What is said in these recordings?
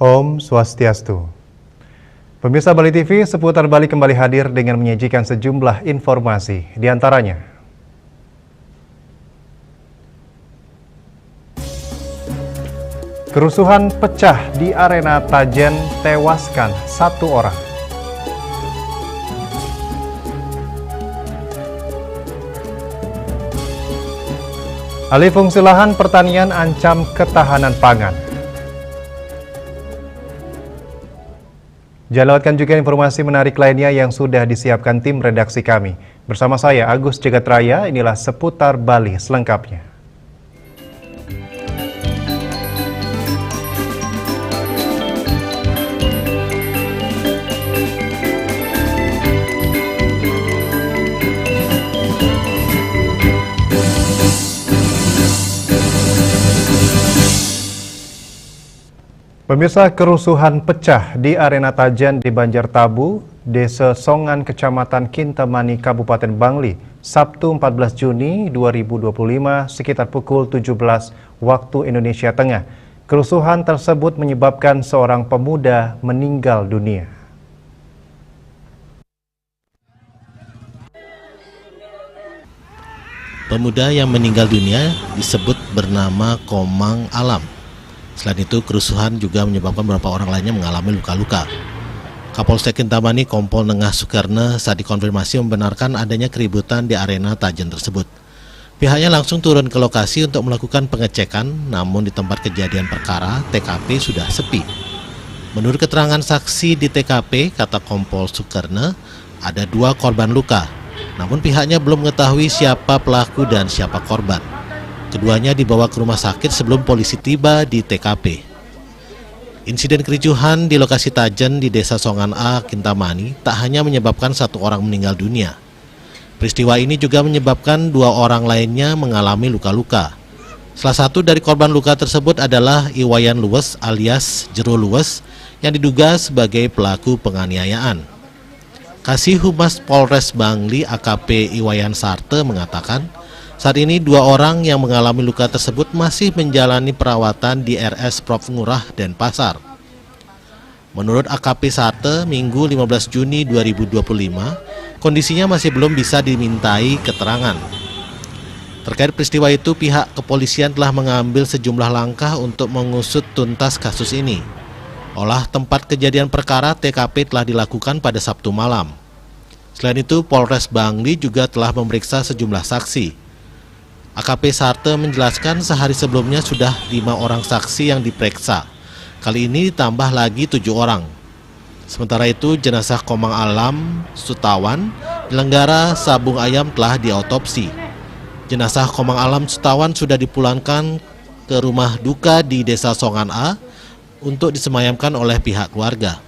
Om Swastiastu. Pemirsa Bali TV, Seputar Bali kembali hadir dengan menyajikan sejumlah informasi. Di antaranya, kerusuhan pecah di arena Tajen, tewaskan 1 orang. Alih fungsi lahan pertanian ancam ketahanan pangan. Jangan lewatkan juga informasi menarik lainnya yang sudah disiapkan tim redaksi kami. Bersama saya, Agus Jagatraya, inilah Seputar Bali selengkapnya. Pemirsa, kerusuhan pecah di arena Tajen di Banjartabu, Desa Songan, Kecamatan Kintamani, Kabupaten Bangli, Sabtu 14 Juni 2025 sekitar pukul 17 waktu Indonesia Tengah. Kerusuhan tersebut menyebabkan seorang pemuda meninggal dunia. Pemuda yang meninggal dunia disebut bernama Komang Alam. Selain itu, kerusuhan juga menyebabkan beberapa orang lainnya mengalami luka-luka. Kapolsek Kintamani Kompol Nengah Sukarna saat dikonfirmasi membenarkan adanya keributan di arena Tajen tersebut. Pihaknya langsung turun ke lokasi untuk melakukan pengecekan, namun di tempat kejadian perkara, TKP sudah sepi. Menurut keterangan saksi di TKP, kata Kompol Sukarna, ada 2 korban luka. Namun pihaknya belum mengetahui siapa pelaku dan siapa korban. Keduanya dibawa ke rumah sakit sebelum polisi tiba di TKP. Insiden kericuhan di lokasi Tajen di Desa Songan A, Kintamani tak hanya menyebabkan 1 orang meninggal dunia. Peristiwa ini juga menyebabkan 2 orang lainnya mengalami luka-luka. Salah satu dari korban luka tersebut adalah Iwayan Luwes alias Jero Luwes yang diduga sebagai pelaku penganiayaan. Kasih Humas Polres Bangli AKP Iwayan Sarte mengatakan, saat ini 2 orang yang mengalami luka tersebut masih menjalani perawatan di RS Prof. Ngurah Denpasar. Menurut AKP Sarte, Minggu 15 Juni 2025, kondisinya masih belum bisa dimintai keterangan. Terkait peristiwa itu, pihak kepolisian telah mengambil sejumlah langkah untuk mengusut tuntas kasus ini. Olah tempat kejadian perkara TKP telah dilakukan pada Sabtu malam. Selain itu, Polres Bangli juga telah memeriksa sejumlah saksi. AKP Sarte menjelaskan sehari sebelumnya sudah 5 orang saksi yang diperiksa. Kali ini ditambah lagi 7 orang. Sementara itu, jenazah Komang Alam Sutawan, penyelenggara sabung ayam telah diautopsi. Jenazah Komang Alam Sutawan sudah dipulangkan ke rumah duka di Desa Songan A untuk disemayamkan oleh pihak keluarga.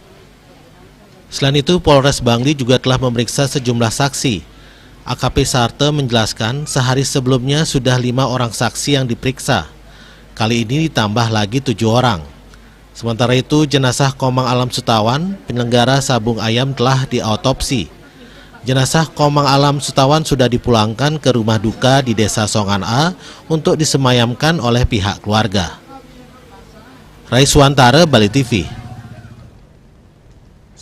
Selain itu, Polres Bangli juga telah memeriksa sejumlah saksi. AKP Sarte menjelaskan sehari sebelumnya sudah 5 orang saksi yang diperiksa. Kali ini ditambah lagi 7 orang. Sementara itu, jenazah Komang Alam Sutawan, penyelenggara sabung ayam telah diautopsi. Jenazah Komang Alam Sutawan sudah dipulangkan ke rumah duka di Desa Songan A untuk disemayamkan oleh pihak keluarga. Raiswantara, Bali TV.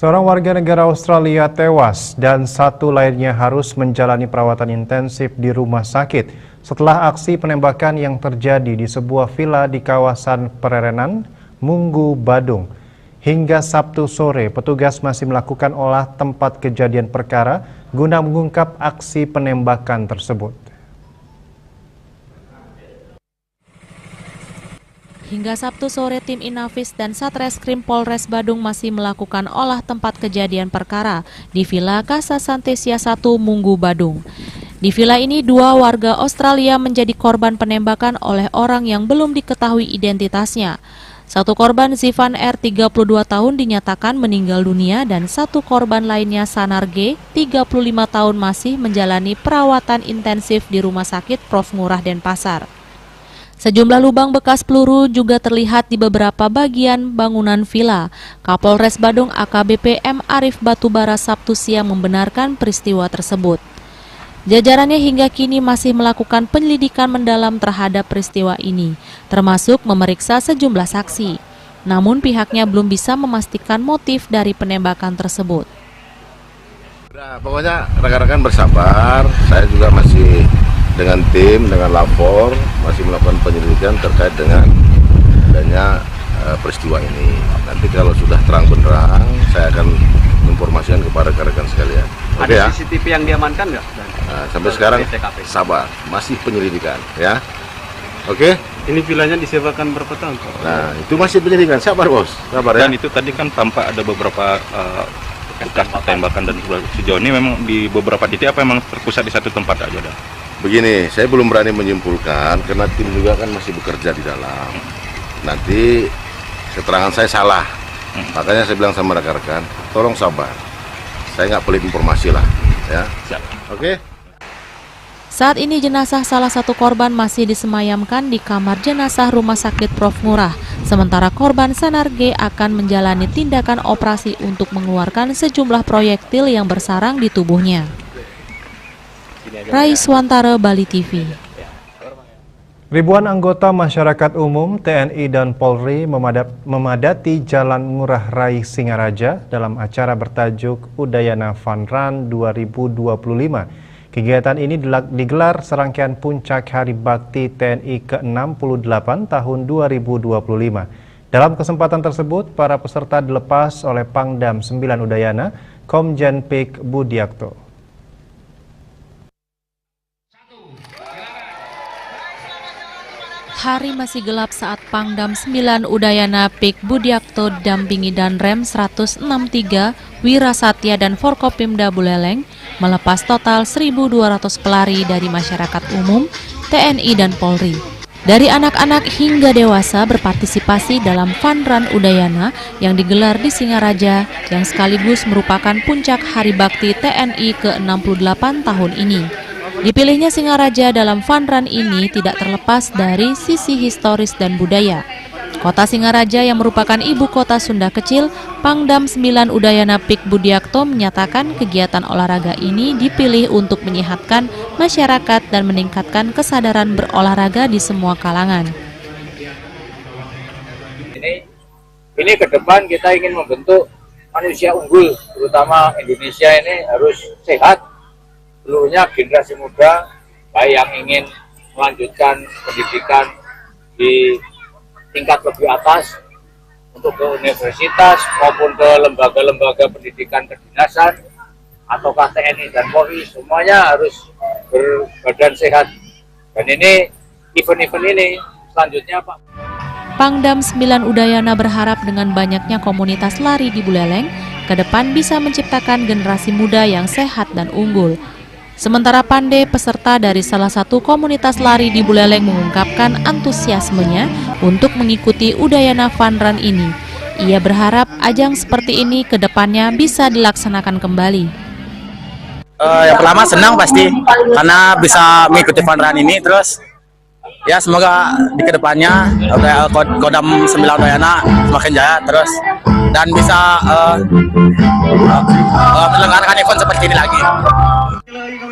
Seorang warga negara Australia tewas dan 1 lainnya harus menjalani perawatan intensif di rumah sakit setelah aksi penembakan yang terjadi di sebuah villa di kawasan Pererenan, Munggu, Badung. Hingga Sabtu sore, petugas masih melakukan olah tempat kejadian perkara guna mengungkap aksi penembakan tersebut. Hingga Sabtu sore, tim Inafis dan Satreskrim Polres Badung masih melakukan olah tempat kejadian perkara di Villa Casa Santesia 1 Munggu, Badung. Di villa ini 2 warga Australia menjadi korban penembakan oleh orang yang belum diketahui identitasnya. 1 korban Zivan R 32 tahun dinyatakan meninggal dunia dan 1 korban lainnya Sanar G 35 tahun masih menjalani perawatan intensif di Rumah Sakit Prof. Ngurah Denpasar. Sejumlah lubang bekas peluru juga terlihat di beberapa bagian bangunan villa. Kapolres Badung AKBP M. Arif Batubara Sabtu siang membenarkan peristiwa tersebut. Jajarannya hingga kini masih melakukan penyelidikan mendalam terhadap peristiwa ini, termasuk memeriksa sejumlah saksi. Namun pihaknya belum bisa memastikan motif dari penembakan tersebut. Nah, pokoknya rekan-rekan bersabar, saya juga masih dengan tim, dengan lapor, masih melakukan penyelidikan terkait dengan adanya peristiwa ini. Nanti kalau sudah terang benderang, saya akan informasikan kepada rekan-rekan sekalian. Oke, ada ya? CCTV yang diamankan nggak? Nah, sampai sekarang sabar, masih penyelidikan, ya. Oke? Ini vilanya disewakan berapa tahun, Pak? Nah, itu masih penyelidikan, sabar bos, sabar ya. Dan itu tadi kan tampak ada beberapa bekas tembakan dan sejauh ini memang di beberapa titik apa memang terpusat di satu tempat aja dah. Begini, saya belum berani menyimpulkan karena tim juga kan masih bekerja di dalam. Nanti keterangan saya salah, makanya saya bilang sama rekan-rekan, tolong sabar. Saya nggak pelit informasi lah, ya. Siap. Oke? Saat ini jenazah salah satu korban masih disemayamkan di kamar jenazah Rumah Sakit Prof. Ngurah. Sementara korban Sanar G akan menjalani tindakan operasi untuk mengeluarkan sejumlah proyektil yang bersarang di tubuhnya. Rai Swantara, Bali TV. Ribuan anggota masyarakat umum, TNI dan Polri memadati Jalan Ngurah Rai Singaraja dalam acara bertajuk Udayana Fun Run 2025. Kegiatan ini digelar serangkaian puncak Hari Bakti TNI ke-68 tahun 2025. Dalam kesempatan tersebut, para peserta dilepas oleh Pangdam 9 Udayana, Komjen Pik Budiakto. Hari masih gelap saat Pangdam 9 Udayana Pik Budiakto dampingi Danrem 163 Wirasatya dan Forkopimda Buleleng melepas total 1.200 pelari dari masyarakat umum, TNI dan Polri. Dari anak-anak hingga dewasa berpartisipasi dalam Fun Run Udayana yang digelar di Singaraja yang sekaligus merupakan puncak Hari Bakti TNI ke-68 tahun ini. Dipilihnya Singaraja dalam Fun Run ini tidak terlepas dari sisi historis dan budaya. Kota Singaraja yang merupakan ibu kota Sunda kecil, Pangdam 9 Udayana Pik Budiakto menyatakan kegiatan olahraga ini dipilih untuk menyehatkan masyarakat dan meningkatkan kesadaran berolahraga di semua kalangan. Ini ke depan kita ingin membentuk manusia unggul, terutama Indonesia ini harus sehat. Seluruhnya generasi muda, baik yang ingin melanjutkan pendidikan di tingkat lebih atas untuk ke universitas maupun ke lembaga-lembaga pendidikan kedinasan atau TNI dan Polri, semuanya harus berbadan sehat. Dan ini event-event ini selanjutnya Pak. Pangdam 9 Udayana berharap dengan banyaknya komunitas lari di Buleleng, ke depan bisa menciptakan generasi muda yang sehat dan unggul. Sementara Pande, peserta dari salah satu komunitas lari di Buleleng, mengungkapkan antusiasmenya untuk mengikuti Udayana Fun Run ini. Ia berharap ajang seperti ini ke depannya bisa dilaksanakan kembali. Yang pertama senang pasti karena bisa mengikuti Fun Run ini, terus ya semoga di kedepannya Kodam 9 Udayana semakin jaya terus dan bisa menyelenggarakan event seperti ini lagi.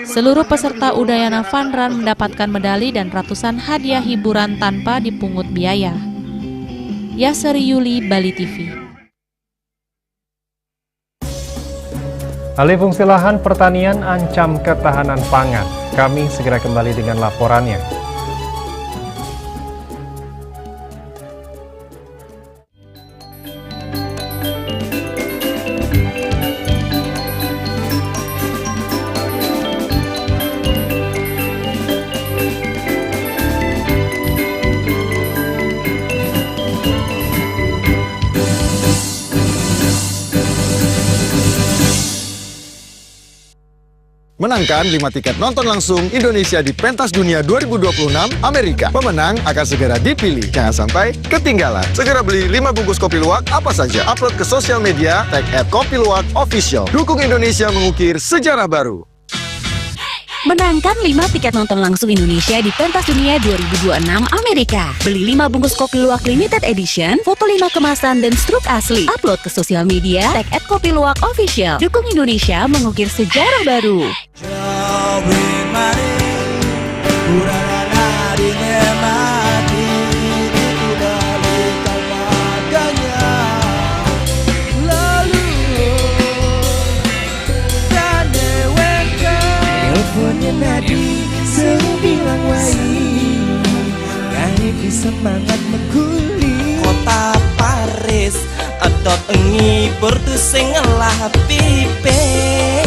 Seluruh peserta Udayana Fun Run mendapatkan medali dan ratusan hadiah hiburan tanpa dipungut biaya. Yaseri Yuli, Bali TV. Alih fungsi lahan pertanian ancam ketahanan pangan. Kami segera kembali dengan laporannya. Menangkan 5 tiket nonton langsung Indonesia di Pentas Dunia 2026 Amerika. Pemenang akan segera dipilih. Jangan sampai ketinggalan. Segera beli 5 bungkus kopi luwak apa saja. Upload ke sosial media, tag @kopiluwak_official. Dukung Indonesia mengukir sejarah baru. Menangkan 5 tiket nonton langsung Indonesia di Pentas Dunia 2026 Amerika. Beli 5 bungkus kopi luwak limited edition, foto 5 kemasan dan struk asli. Upload ke sosial media, tag @kopiluwak_official. Dukung Indonesia mengukir sejarah baru. Lebih semangat mengguli kota Paris, adot ngibur tuh sing ngelah pipes.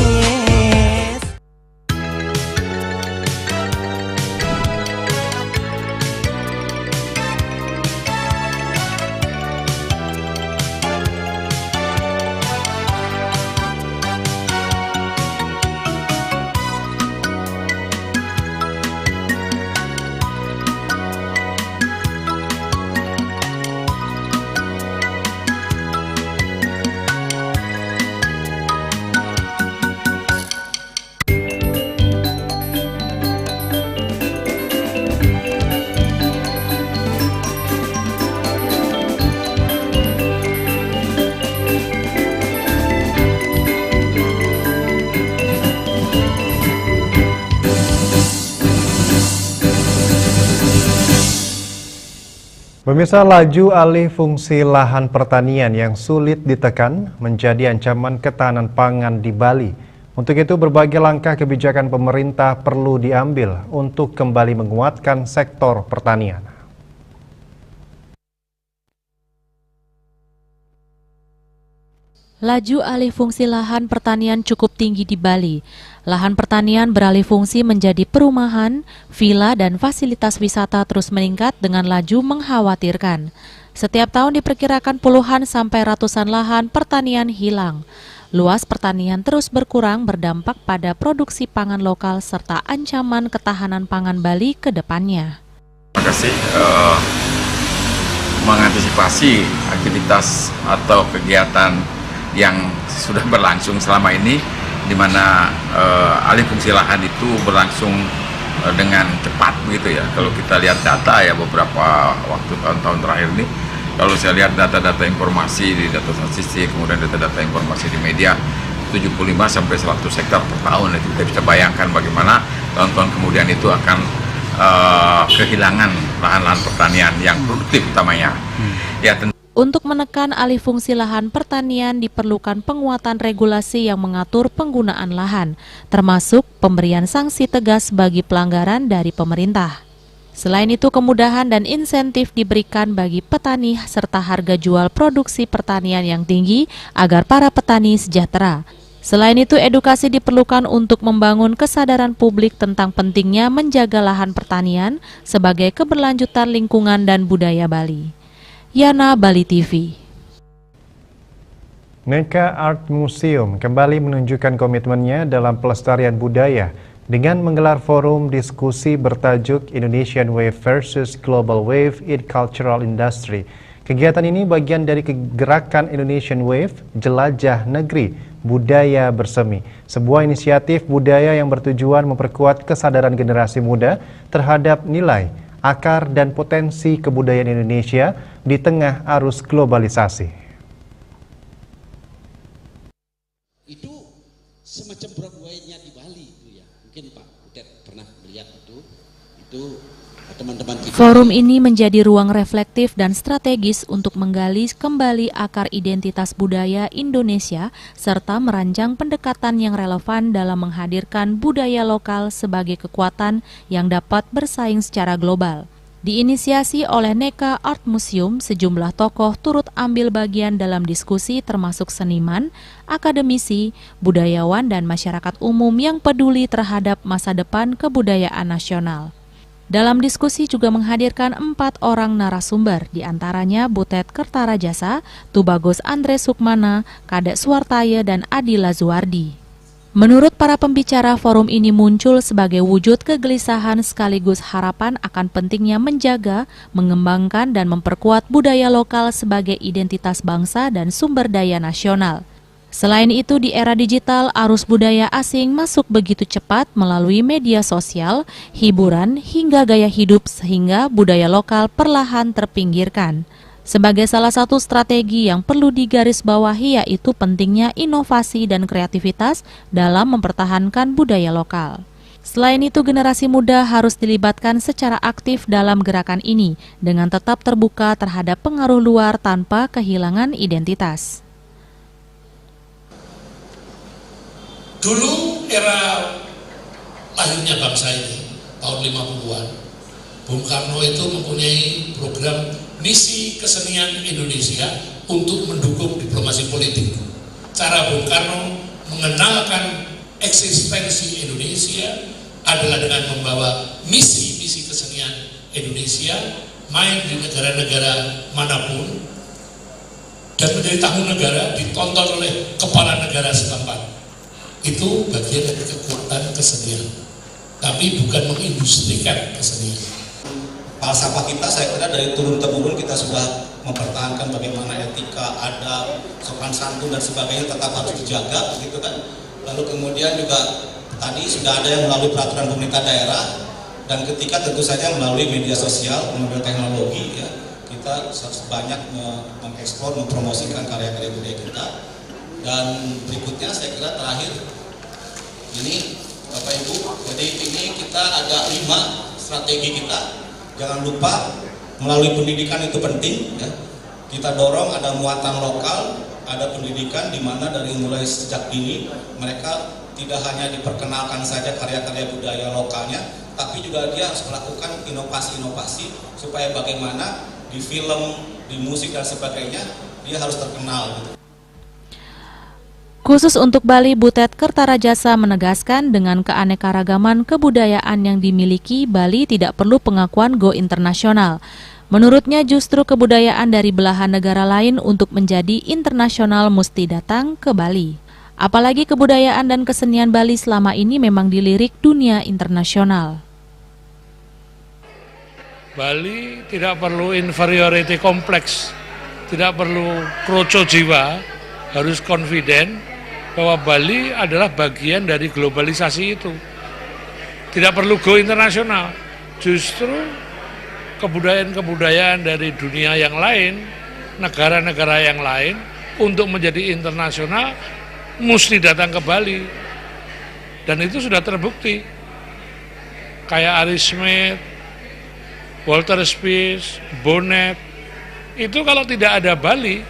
Pemirsa, laju alih fungsi lahan pertanian yang sulit ditekan menjadi ancaman ketahanan pangan di Bali. Untuk itu, berbagai langkah kebijakan pemerintah perlu diambil untuk kembali menguatkan sektor pertanian. Laju alih fungsi lahan pertanian cukup tinggi di Bali. Lahan pertanian beralih fungsi menjadi perumahan, villa, dan fasilitas wisata terus meningkat dengan laju mengkhawatirkan. Setiap tahun diperkirakan puluhan sampai ratusan lahan pertanian hilang. Luas pertanian terus berkurang berdampak pada produksi pangan lokal serta ancaman ketahanan pangan Bali ke depannya. Terima kasih. Mengantisipasi aktivitas atau kegiatan yang sudah berlangsung selama ini, di mana alih fungsi lahan itu berlangsung dengan cepat begitu ya. Kalau kita lihat data ya beberapa waktu tahun-tahun terakhir ini, kalau saya lihat data-data informasi di data statistik, kemudian data-data informasi di media, 75 sampai 100 hektar per tahun. Itu kita bisa bayangkan bagaimana tahun-tahun kemudian itu akan kehilangan lahan-lahan pertanian yang produktif utamanya. Ya, Untuk menekan alih fungsi lahan pertanian diperlukan penguatan regulasi yang mengatur penggunaan lahan, termasuk pemberian sanksi tegas bagi pelanggaran dari pemerintah. Selain itu, kemudahan dan insentif diberikan bagi petani serta harga jual produksi pertanian yang tinggi agar para petani sejahtera. Selain itu, edukasi diperlukan untuk membangun kesadaran publik tentang pentingnya menjaga lahan pertanian sebagai keberlanjutan lingkungan dan budaya Bali. Yana, Bali TV. Neka Art Museum kembali menunjukkan komitmennya dalam pelestarian budaya dengan menggelar forum diskusi bertajuk Indonesian Wave versus Global Wave in Cultural Industry. Kegiatan ini bagian dari gerakan Indonesian Wave, Jelajah Negeri Budaya Bersemi, sebuah inisiatif budaya yang bertujuan memperkuat kesadaran generasi muda terhadap nilai, akar, dan potensi kebudayaan Indonesia di tengah arus globalisasi. Itu semacam Broadway-nya di Bali itu ya. Mungkin Pak Butet pernah melihat itu teman-teman kita. Forum ini menjadi ruang reflektif dan strategis untuk menggali kembali akar identitas budaya Indonesia serta merancang pendekatan yang relevan dalam menghadirkan budaya lokal sebagai kekuatan yang dapat bersaing secara global. Diinisiasi oleh Neka Art Museum, sejumlah tokoh turut ambil bagian dalam diskusi termasuk seniman, akademisi, budayawan, dan masyarakat umum yang peduli terhadap masa depan kebudayaan nasional. Dalam diskusi juga menghadirkan 4 orang narasumber, diantaranya Butet Kertarajasa, Tubagus Andre Sukmana, Kadek Suartaya, dan Adi Lazuardi. Menurut para pembicara, forum ini muncul sebagai wujud kegelisahan sekaligus harapan akan pentingnya menjaga, mengembangkan, dan memperkuat budaya lokal sebagai identitas bangsa dan sumber daya nasional. Selain itu, di era digital, arus budaya asing masuk begitu cepat melalui media sosial, hiburan, hingga gaya hidup sehingga budaya lokal perlahan terpinggirkan. Sebagai salah satu strategi yang perlu digarisbawahi yaitu pentingnya inovasi dan kreativitas dalam mempertahankan budaya lokal. Selain itu, generasi muda harus dilibatkan secara aktif dalam gerakan ini dengan tetap terbuka terhadap pengaruh luar tanpa kehilangan identitas. Dulu era lahirnya bangsa ini, tahun 50-an, Bung Karno itu mempunyai program misi kesenian Indonesia untuk mendukung diplomasi politik. Cara Bung Karno mengenalkan eksistensi Indonesia adalah dengan membawa misi-misi kesenian Indonesia main di negara-negara manapun dan menjadi tamu negara, ditonton oleh kepala negara setempat. Itu bagian dari kekuatan kesenian, tapi bukan mengindustrikan kesenian. Falsafah kita saya kira dari turun-temurun kita sudah mempertahankan bagaimana etika, adab, sopan santun dan sebagainya tetap harus dijaga, gitu kan. Lalu kemudian juga tadi sudah ada yang melalui peraturan pemerintah daerah, dan ketika tentu saja melalui media sosial, melalui teknologi, ya, kita harus banyak mengeksplor, mempromosikan karya-karya budaya kita. Dan berikutnya saya kira terakhir ini Bapak Ibu, jadi ini kita ada 5 strategi kita. Jangan lupa melalui pendidikan itu penting, ya. Kita dorong ada muatan lokal, ada pendidikan di mana dari mulai sejak dini mereka tidak hanya diperkenalkan saja karya-karya budaya lokalnya, tapi juga dia harus melakukan inovasi-inovasi supaya bagaimana di film, di musik dan sebagainya dia harus terkenal, gitu. Khusus untuk Bali, Butet Kertarajasa menegaskan dengan keanekaragaman kebudayaan yang dimiliki, Bali tidak perlu pengakuan go internasional. Menurutnya justru kebudayaan dari belahan negara lain untuk menjadi internasional mesti datang ke Bali. Apalagi kebudayaan dan kesenian Bali selama ini memang dilirik dunia internasional. Bali tidak perlu inferiority complex, tidak perlu kroco jiwa, harus confident bahwa Bali adalah bagian dari globalisasi itu. Tidak perlu go internasional, justru kebudayaan-kebudayaan dari dunia yang lain, negara-negara yang lain, untuk menjadi internasional, mesti datang ke Bali. Dan itu sudah terbukti. Kayak Ari Smith, Walter Spies, Bonnet, itu kalau tidak ada Bali,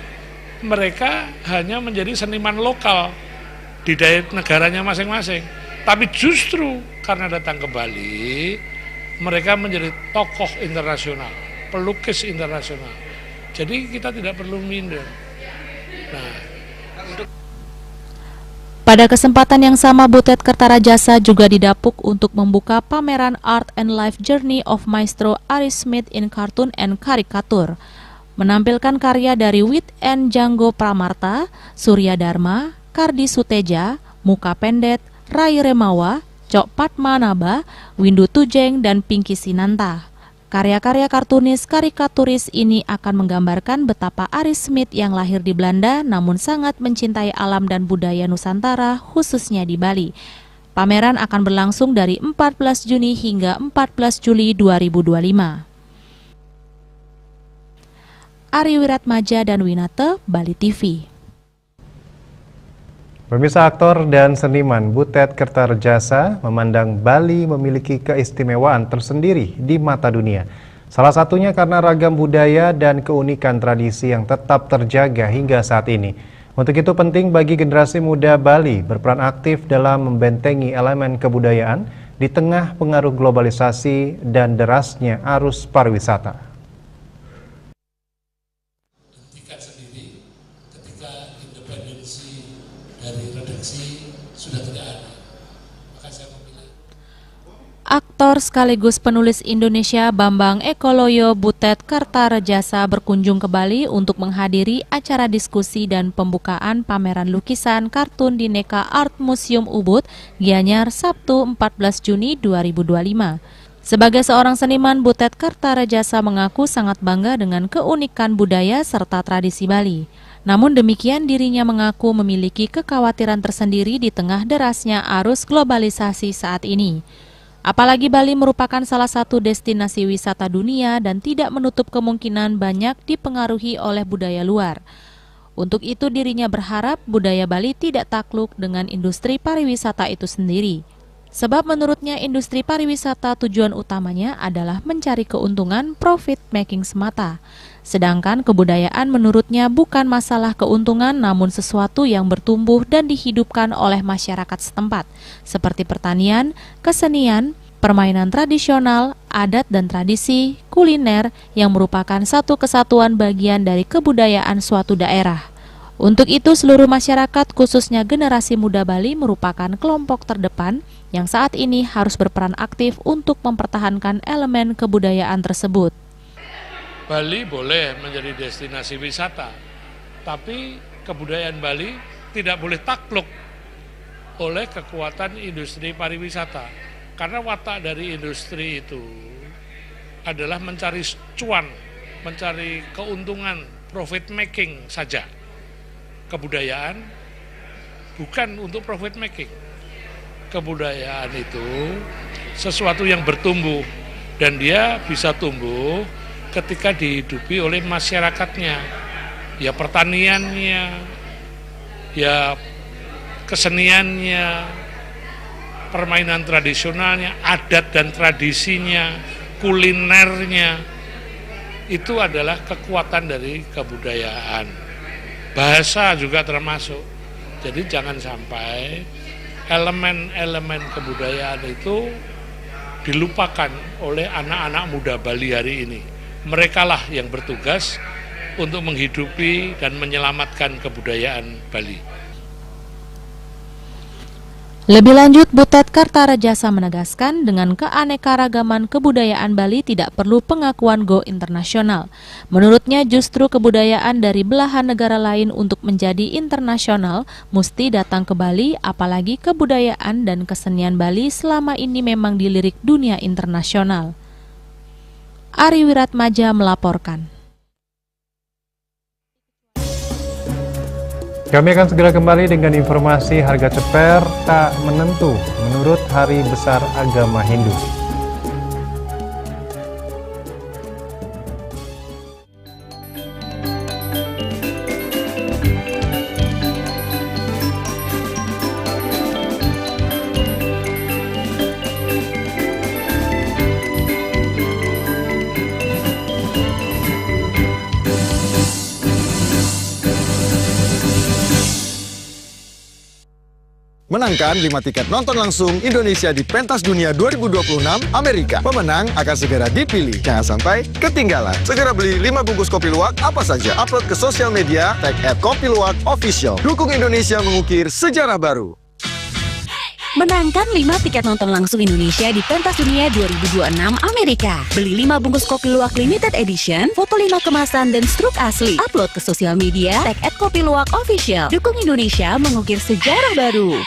mereka hanya menjadi seniman lokal di daerah negaranya masing-masing. Tapi justru karena datang ke Bali, mereka menjadi tokoh internasional, pelukis internasional. Jadi kita tidak perlu minder. Nah, pada kesempatan yang sama, Butet Kertarajasa juga didapuk untuk membuka pameran Art and Life Journey of Maestro Ari Smith in Cartoon and Caricature, menampilkan karya dari Wit and Django Pramarta, Surya Dharma, Kardi Suteja, Muka Pendet, Rai Remawa, Cok Patmanaba, Windu Tujeng, dan Pinky Sinanta. Karya-karya kartunis karikaturis ini akan menggambarkan betapa Ari Smith yang lahir di Belanda namun sangat mencintai alam dan budaya Nusantara, khususnya di Bali. Pameran akan berlangsung dari 14 Juni hingga 14 Juli 2025. Ari Wiratmaja dan Winate, Bali TV. Pemirsa, aktor dan seniman Butet Kertarajasa memandang Bali memiliki keistimewaan tersendiri di mata dunia. Salah satunya karena ragam budaya dan keunikan tradisi yang tetap terjaga hingga saat ini. Untuk itu penting bagi generasi muda Bali berperan aktif dalam membentengi elemen kebudayaan di tengah pengaruh globalisasi dan derasnya arus pariwisata. Aktor sekaligus penulis Indonesia Bambang Ekoloyo Butet Kertarajasa berkunjung ke Bali untuk menghadiri acara diskusi dan pembukaan pameran lukisan kartun di Neka Art Museum Ubud, Gianyar, Sabtu 14 Juni 2025. Sebagai seorang seniman, Butet Kertarajasa mengaku sangat bangga dengan keunikan budaya serta tradisi Bali. Namun demikian, dirinya mengaku memiliki kekhawatiran tersendiri di tengah derasnya arus globalisasi saat ini. Apalagi Bali merupakan salah satu destinasi wisata dunia dan tidak menutup kemungkinan banyak dipengaruhi oleh budaya luar. Untuk itu dirinya berharap budaya Bali tidak takluk dengan industri pariwisata itu sendiri. Sebab menurutnya industri pariwisata tujuan utamanya adalah mencari keuntungan profit making semata. Sedangkan kebudayaan menurutnya bukan masalah keuntungan namun sesuatu yang bertumbuh dan dihidupkan oleh masyarakat setempat, seperti pertanian, kesenian, permainan tradisional, adat dan tradisi, kuliner yang merupakan satu kesatuan bagian dari kebudayaan suatu daerah. Untuk itu seluruh masyarakat khususnya generasi muda Bali merupakan kelompok terdepan yang saat ini harus berperan aktif untuk mempertahankan elemen kebudayaan tersebut. Bali boleh menjadi destinasi wisata, tapi kebudayaan Bali tidak boleh takluk oleh kekuatan industri pariwisata. Karena watak dari industri itu adalah mencari cuan, mencari keuntungan, profit making saja. Kebudayaan bukan untuk profit making. Kebudayaan itu sesuatu yang bertumbuh dan dia bisa tumbuh ketika dihidupi oleh masyarakatnya. Ya pertaniannya, ya keseniannya, permainan tradisionalnya, adat dan tradisinya, kulinernya, itu adalah kekuatan dari kebudayaan. Bahasa juga termasuk. Jadi jangan sampai elemen-elemen kebudayaan itu dilupakan oleh anak-anak muda Bali hari ini. Merekalah yang bertugas untuk menghidupi dan menyelamatkan kebudayaan Bali. Lebih lanjut, Butet Kartarejasa menegaskan dengan keanekaragaman kebudayaan Bali tidak perlu pengakuan Go internasional. Menurutnya justru kebudayaan dari belahan negara lain untuk menjadi internasional mesti datang ke Bali, apalagi kebudayaan dan kesenian Bali selama ini memang dilirik dunia internasional. Ari Wiratmaja melaporkan. Kami akan segera kembali dengan informasi harga ceper tak menentu menurut Hari Besar Agama Hindu. Menangkan 5 tiket nonton langsung Indonesia di Pentas Dunia 2026 Amerika. Pemenang akan segera dipilih. Jangan sampai ketinggalan. Segera beli 5 bungkus kopi luwak apa saja. Upload ke sosial media, tag @kopiluwakofficial. Dukung Indonesia mengukir sejarah baru. Menangkan 5 tiket nonton langsung Indonesia di Pentas Dunia 2026 Amerika. Beli 5 bungkus kopi luwak limited edition, foto 5 kemasan dan struk asli. Upload ke sosial media, tag @kopiluwakofficial. Dukung Indonesia mengukir sejarah baru.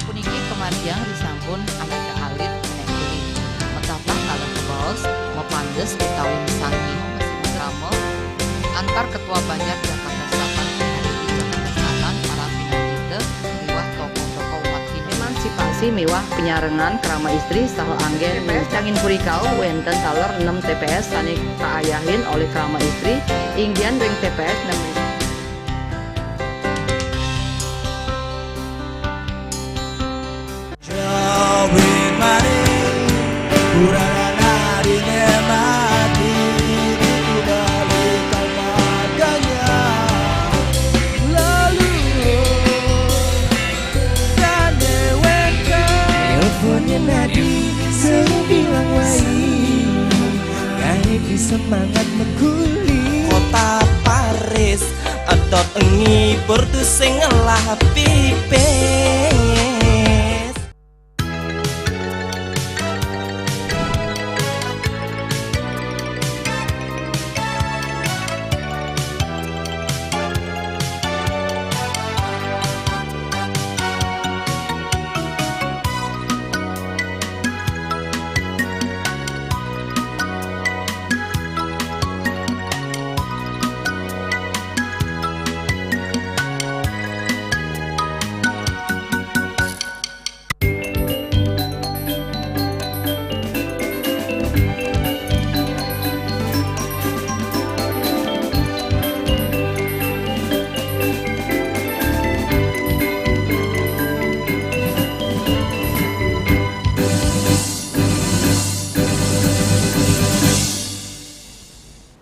Puniki kemariang disampun anak alit nek kulit. Metapah kalih kebaos, mepandes utawi misangi krama antar ketua Banjar Jakarta Selatan para pinangita miwah tokoh-tokoh umat Hindu. Emansipasi miwah penyarengan krama istri saha anggen cangin purikau wenten taler 6 TPS sane kaayahin oleh krama istri inggian ring TPS 6. Semangat mengkuli kota Paris adot ngibur tu sing ngelah pipes.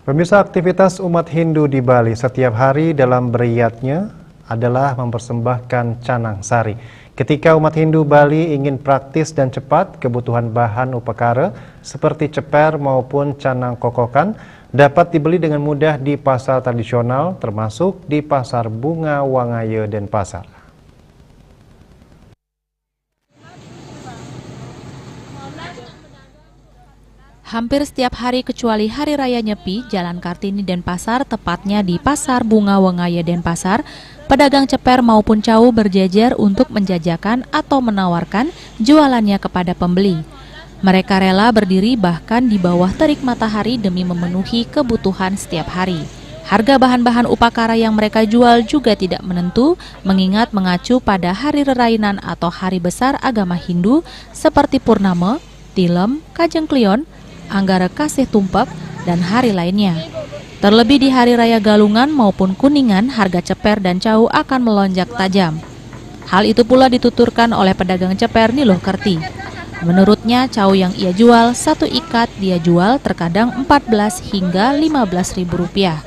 Pemirsa, aktivitas umat Hindu di Bali setiap hari dalam beriatnya adalah mempersembahkan canang sari. Ketika umat Hindu Bali ingin praktis dan cepat, kebutuhan bahan upakara seperti ceper maupun canang kokokan dapat dibeli dengan mudah di pasar tradisional, termasuk di Pasar Bunga Wangaya Denpasar. Hampir setiap hari kecuali Hari Raya Nyepi, Jalan Kartini Denpasar, tepatnya di Pasar Bunga Wangaya Denpasar, pedagang ceper maupun cau berjejer untuk menjajakan atau menawarkan jualannya kepada pembeli. Mereka rela berdiri bahkan di bawah terik matahari demi memenuhi kebutuhan setiap hari. Harga bahan-bahan upakara yang mereka jual juga tidak menentu, mengingat mengacu pada hari rerainan atau hari besar agama Hindu seperti Purnama, Tilem, Kajeng Klion, Anggara Kasih Tumpak, dan hari lainnya. Terlebih di Hari Raya Galungan maupun Kuningan, harga ceper dan cau akan melonjak tajam. Hal itu pula dituturkan oleh pedagang ceper Niluh Kerti. Menurutnya, cau yang ia jual, satu ikat dia jual terkadang 14 hingga 15 ribu rupiah.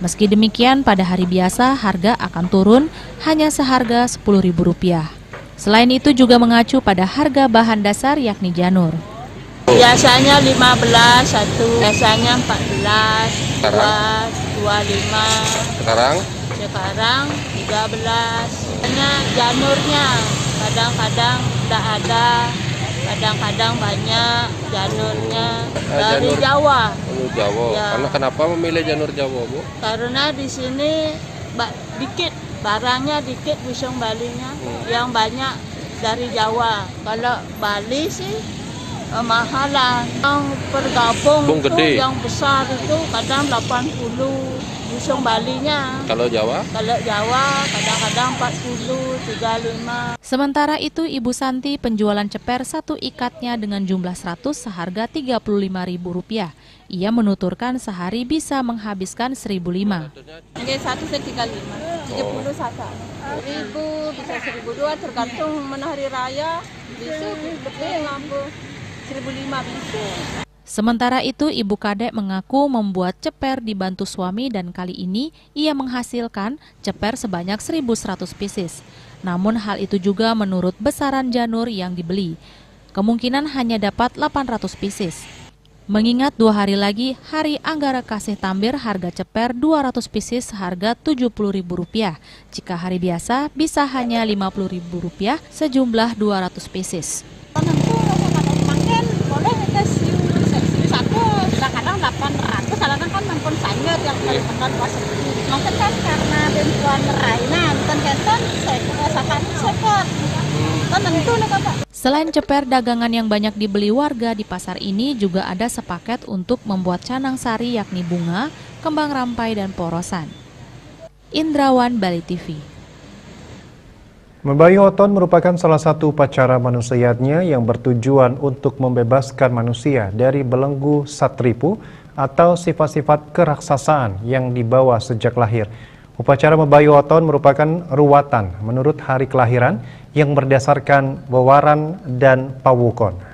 Meski demikian, pada hari biasa harga akan turun hanya seharga 10 ribu rupiah. Selain itu juga mengacu pada harga bahan dasar yakni janur. Biasanya 15 satu, biasanya 14, 25. Sekarang 13. Hanya janurnya kadang-kadang tidak ada, kadang-kadang banyak janurnya dari janur Jawa. Jawa. Ya. Karena kenapa memilih janur Jawa, Bu? Karena di sini dikit barangnya, dikit busung Balinya, yang banyak dari Jawa. Kalau Bali sih mahalan. Yang pergabung itu gede. yang besar itu kadang 80 busung Balinya. Kalau Jawa? Kalau Jawa kadang-kadang 40, 35. Sementara itu, Ibu Santi penjualan ceper satu ikatnya dengan jumlah 100 seharga Rp35.000. Ia menuturkan sehari bisa menghabiskan 1.500. Oke, satu set 35, 30 satu. 1.000 bisa 1.200 tergantung mana hari raya. Bisa lebih ngampung 1.500 bisa. Sementara itu, Ibu Kadek mengaku membuat ceper dibantu suami dan kali ini ia menghasilkan ceper sebanyak 1.100 pieces. Namun hal itu juga menurut besaran janur yang dibeli. Kemungkinan hanya dapat 800 pieces. Mengingat 2 hari lagi Hari Anggara Kasih Tambir, harga ceper 200 pieces harga Rp70.000. Jika hari biasa bisa hanya Rp50.000 sejumlah 200 pieces. Boleh kita siu satu, kadang 800, kadang kan mampun sangat yang paling tekan pas itu. Mungkin kan karena bentuan rainan, kan sekot. Kan tentu nih Bapak. Selain ceper, dagangan yang banyak dibeli warga di pasar ini juga ada sepaket untuk membuat canang sari yakni bunga, kembang rampai, dan porosan. Indrawan, Bali TV. Membayu Oton merupakan salah satu upacara manusiaatnya yang bertujuan untuk membebaskan manusia dari belenggu satripu atau sifat-sifat keraksasaan yang dibawa sejak lahir. Upacara Membayu Oton merupakan ruwatan menurut hari kelahiran yang berdasarkan wewaran dan pawukon.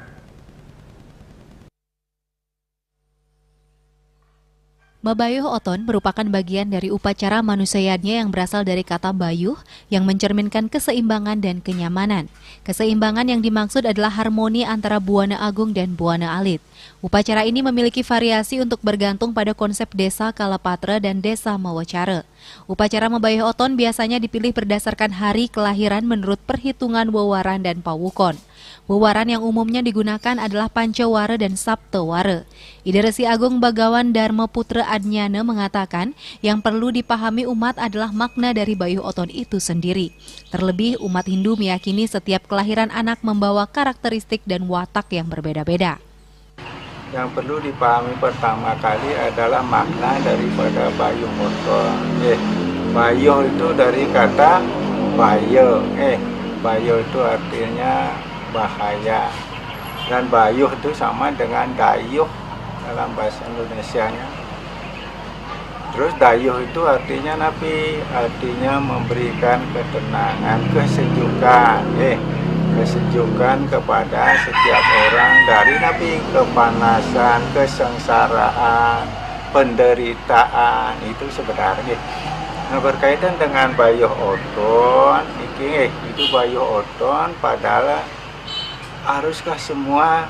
Membayuh Oton merupakan bagian dari upacara manusiaatnya yang berasal dari kata bayuh yang mencerminkan keseimbangan dan kenyamanan. Keseimbangan yang dimaksud adalah harmoni antara Buana Agung dan Buana Alit. Upacara ini memiliki variasi untuk bergantung pada konsep desa Kalapatra dan desa Mawacara. Upacara Membayuh Oton biasanya dipilih berdasarkan hari kelahiran menurut perhitungan wewaran dan pawukon. Wewaran yang umumnya digunakan adalah Pancawara dan Saptawara. Ida Resi Agung Bagawan Dharma Putra Adnyana mengatakan yang perlu dipahami umat adalah makna dari Bayuh Oton itu sendiri. Terlebih umat Hindu meyakini setiap kelahiran anak membawa karakteristik dan watak yang berbeda-beda. Yang perlu dipahami pertama kali adalah makna daripada Bayuh Oton. Bayuh itu dari kata bayo. Bayo itu artinya bahaya, dan bayuh itu sama dengan dayuh dalam bahasa Indonesianya. Terus dayuh itu artinya napi, artinya memberikan ketenangan, kesejukan, kesejukan kepada setiap orang dari napi kepanasan, kesengsaraan, penderitaan itu sebenarnya. Nah, berkaitan dengan Bayuh Oton thinking, itu Bayuh Oton, padahal haruskah semua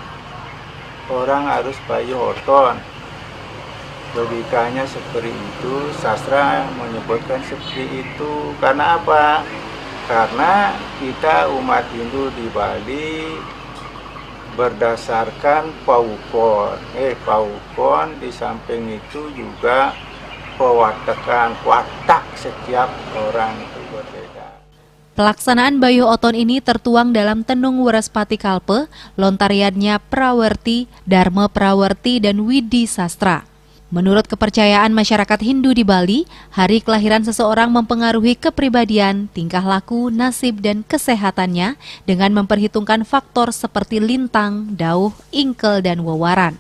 orang harus Bayuh Oton? Logikanya seperti itu, sastra menyebutkan seperti itu. Karena apa? Karena kita umat Hindu di Bali berdasarkan paukon. Paukon di samping itu juga pewatakan, watak setiap orang itu berbeda. Pelaksanaan Bayuh Oton ini tertuang dalam Tenung Weraspati Kalpe, Lontariannya Prawerti, Dharma Prawerti, dan Widi Sastra. Menurut kepercayaan masyarakat Hindu di Bali, hari kelahiran seseorang mempengaruhi kepribadian, tingkah laku, nasib, dan kesehatannya dengan memperhitungkan faktor seperti lintang, dauh, ingkel, dan wewaran.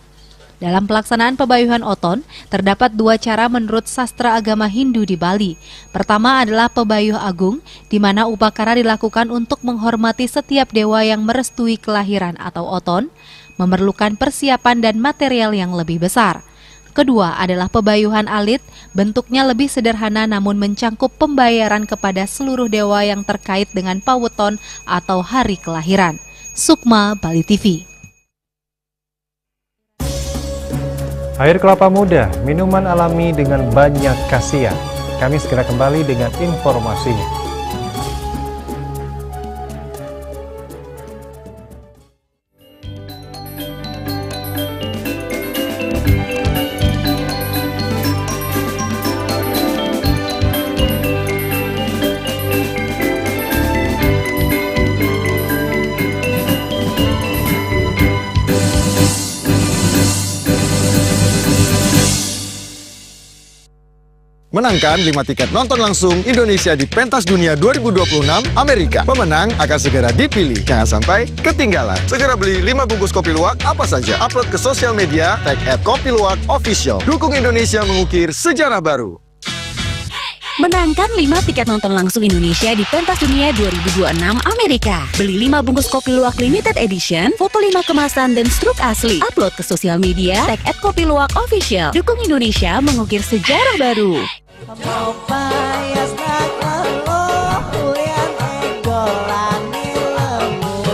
Dalam pelaksanaan pebayuhan Oton, terdapat dua cara menurut sastra agama Hindu di Bali. Pertama adalah pebayuh agung, di mana upakara dilakukan untuk menghormati setiap dewa yang merestui kelahiran atau Oton, memerlukan persiapan dan material yang lebih besar. Kedua adalah pebayuhan alit, bentuknya lebih sederhana namun mencangkup pembayaran kepada seluruh dewa yang terkait dengan paweton atau hari kelahiran. Sukma, Bali TV. Air kelapa muda, minuman alami dengan banyak khasiat. Kami segera kembali dengan informasinya. Menangkan 5 tiket nonton langsung Indonesia di Pentas Dunia 2026 Amerika. Pemenang akan segera dipilih. Jangan sampai ketinggalan. Segera beli 5 bungkus kopi luwak apa saja. Upload ke sosial media, tag @kopiluwakofficial. Dukung Indonesia mengukir sejarah baru. Menangkan 5 tiket nonton langsung Indonesia di Pentas Dunia 2026 Amerika. Beli 5 bungkus kopi luwak limited edition, foto 5 kemasan, dan struk asli. Upload ke sosial media, tag @kopiluwakofficial. Dukung Indonesia mengukir sejarah baru. Mau payas nak leluh, kulian egolani lemu.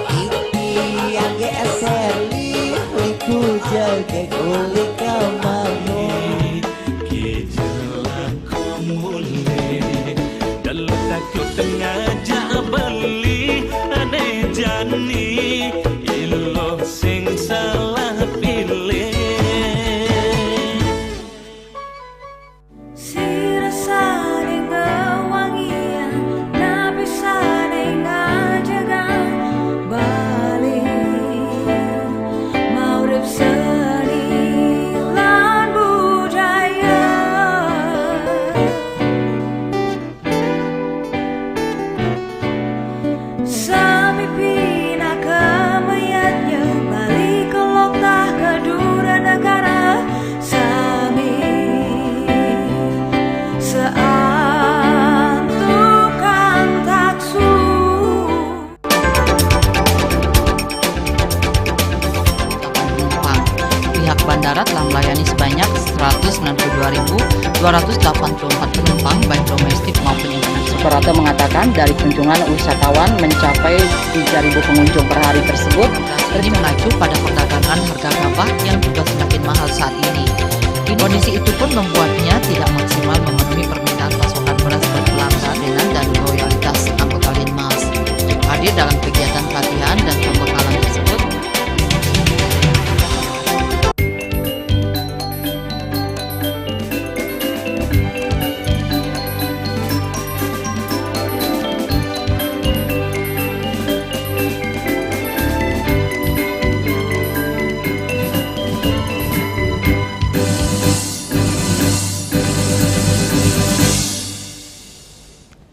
Iki yang geser li, liku jaga kulit kamamu. Kejelah kumule, dan takut tengah jabali, aneh jani, iloh sing salah pilih. Bandara telah melayani sebanyak 192.284 penumpang baik domestik maupun internasional. Operator mengatakan dari kunjungan wisatawan mencapai 3.000 pengunjung per hari tersebut. Ini mengacu pada perdagangan harga gabah yang juga semakin mahal saat ini. Kondisi itu pun membuatnya tidak maksimal memenuhi permintaan pasokan beras berkelangsungan dan loyalitas anggota Linmas. Hadir dalam kegiatan pelatihan dan pembekalan tersebut,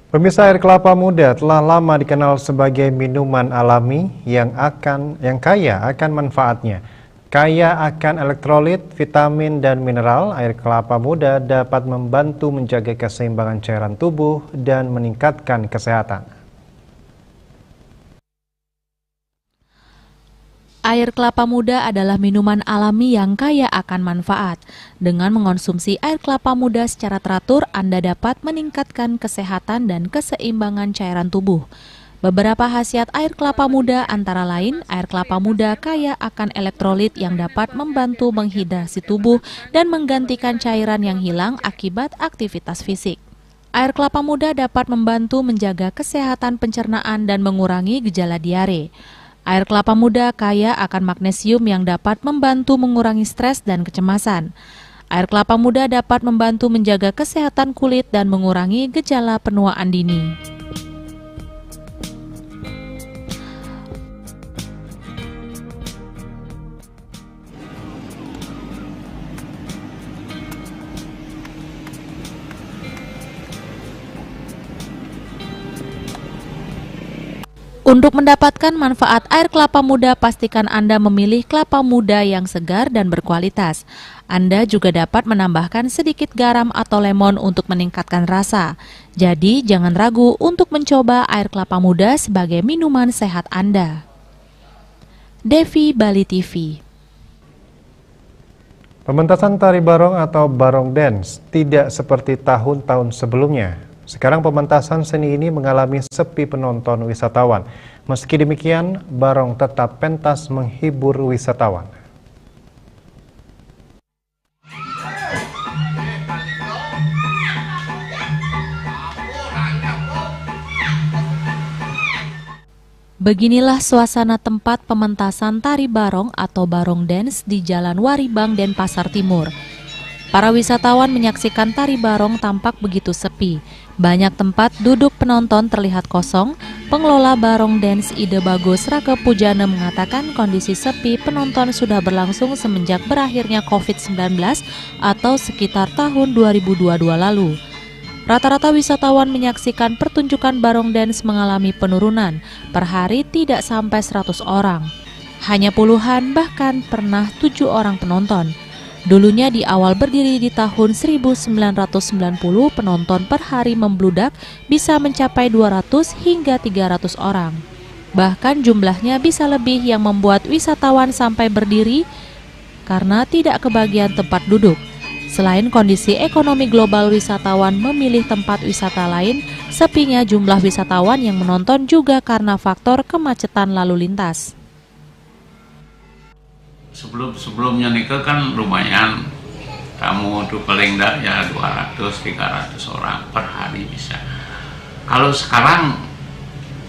Pemirsa, air kelapa muda telah lama dikenal sebagai minuman alami yang kaya akan manfaatnya. Kaya akan elektrolit, vitamin, dan mineral, air kelapa muda dapat membantu menjaga keseimbangan cairan tubuh dan meningkatkan kesehatan. Air kelapa muda adalah minuman alami yang kaya akan manfaat. Dengan mengonsumsi air kelapa muda secara teratur, Anda dapat meningkatkan kesehatan dan keseimbangan cairan tubuh. Beberapa khasiat air kelapa muda antara lain, air kelapa muda kaya akan elektrolit yang dapat membantu menghidrasi tubuh dan menggantikan cairan yang hilang akibat aktivitas fisik. Air kelapa muda dapat membantu menjaga kesehatan pencernaan dan mengurangi gejala diare. Air kelapa muda kaya akan magnesium yang dapat membantu mengurangi stres dan kecemasan. Air kelapa muda dapat membantu menjaga kesehatan kulit dan mengurangi gejala penuaan dini. Untuk mendapatkan manfaat air kelapa muda, pastikan Anda memilih kelapa muda yang segar dan berkualitas. Anda juga dapat menambahkan sedikit garam atau lemon untuk meningkatkan rasa. Jadi, jangan ragu untuk mencoba air kelapa muda sebagai minuman sehat Anda. Devi, Bali TV. Pementasan tari barong atau barong dance tidak seperti tahun-tahun sebelumnya. Sekarang pementasan seni ini mengalami sepi penonton wisatawan. Meski demikian, barong tetap pentas menghibur wisatawan. Beginilah suasana tempat pementasan tari barong atau barong dance di Jalan Waribang, Denpasar Timur. Para wisatawan menyaksikan tari barong tampak begitu sepi. Banyak tempat duduk penonton terlihat kosong. Pengelola barong dance Ide Bagus Raka Pujana mengatakan kondisi sepi penonton sudah berlangsung semenjak berakhirnya COVID-19 atau sekitar tahun 2022 lalu. Rata-rata wisatawan menyaksikan pertunjukan barong dance mengalami penurunan. Per hari tidak sampai 100 orang. Hanya puluhan, bahkan pernah 7 orang penonton. Dulunya di awal berdiri di tahun 1990, penonton per hari membludak bisa mencapai 200 hingga 300 orang. Bahkan jumlahnya bisa lebih yang membuat wisatawan sampai berdiri karena tidak kebagian tempat duduk. Selain kondisi ekonomi global, wisatawan memilih tempat wisata lain, sepinya jumlah wisatawan yang menonton juga karena faktor kemacetan lalu lintas. Sebelumnya nikah kan lumayan, kamu tuh paling dah ya 200-300 orang per hari bisa. Kalau sekarang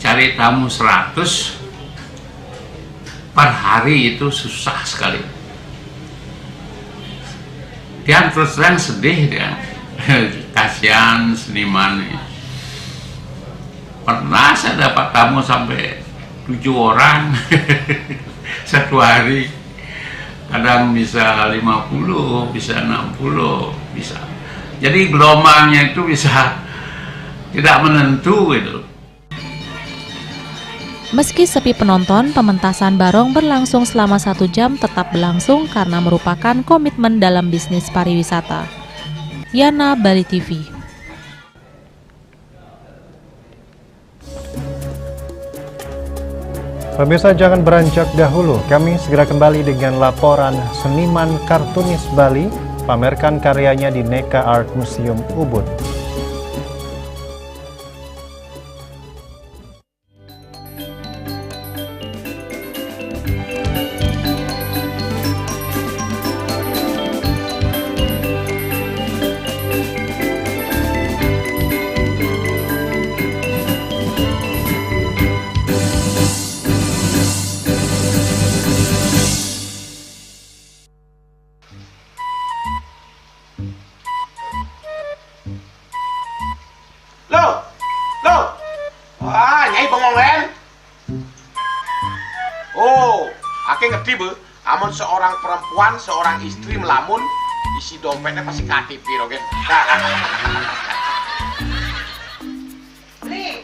cari tamu 100 per hari itu susah sekali. Dia terus terang sedih dia, kasihan seniman. Pernah saya dapat tamu sampai 7 orang satu hari. Kadang bisa 50, bisa 60, bisa. Jadi gelombangnya itu bisa tidak menentu gitu. Meski sepi penonton, pementasan barong berlangsung selama 1 jam tetap berlangsung karena merupakan komitmen dalam bisnis pariwisata. Yana, Bali TV. Pemirsa, jangan beranjak dahulu, kami segera kembali dengan laporan seniman kartunis Bali pamerkan karyanya di Neka Art Museum Ubud. Nyai bengong len. Oh, ake ngerti be. Amun seorang perempuan, seorang istri melamun, isi dompetnya pasti KTP, oke? Li,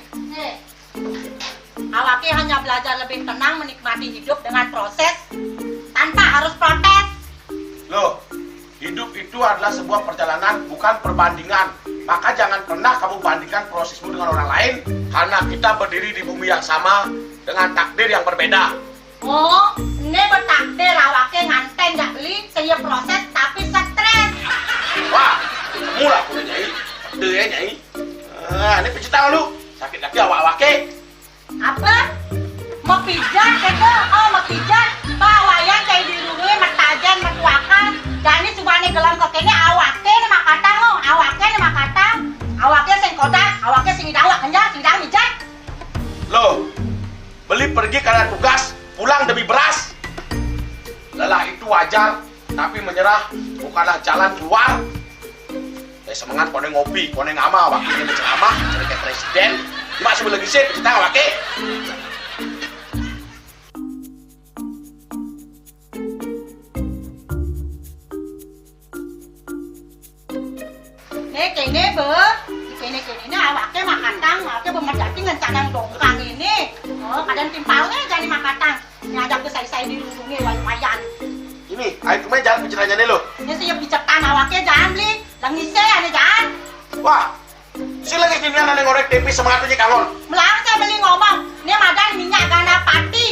awake hanya belajar lebih tenang menikmati hidup dengan proses tanpa harus protes. Loh, hidup itu adalah sebuah perjalanan, bukan perbandingan. Maka jangan pernah kamu bandingkan prosesmu dengan orang lain, karena kita berdiri di bumi yang sama dengan takdir yang berbeda. Oh, ini bertakdir awake nganten gak beli saya proses tapi stres. Wah, mula aku udah nyai. Pede ya nyai. Ini pijit tangan lu. Sakit lagi awak-awake. Apa? Mau pijat keko? Oh mau pijat. Bawayan kayak dirungi matajan mertuakan. Jadi subane gelam kok ini awake nih makatang lo. Awake nih makatang. Awake sing kodak, awake sing idawak kenjang, sing idawak mijat. Loh, beli pergi karena tugas, pulang demi beras. Lelah itu wajar, tapi menyerah bukanlah jalan keluar. Semangat kone ngopi, kone ngama, wakilnya berceramah, cerita presiden. Cuma sebelum lagi sih, kita wakil. Kene kene awake makatang, awake bemedati ngencanang dongkang ini. Oh, kadang timpalnya jadi makatang. Ngajak ke saya dirundungi lumayan. Ini, ayo kemana jalan bicaranya nih lo? Ini saya bicetan awake jangan beli, langise ane jangan. Wah, si lagi sini ane ngorek tempe semangatnya kangon. Melang saya beli ngomong, ini madan minyak gana pati.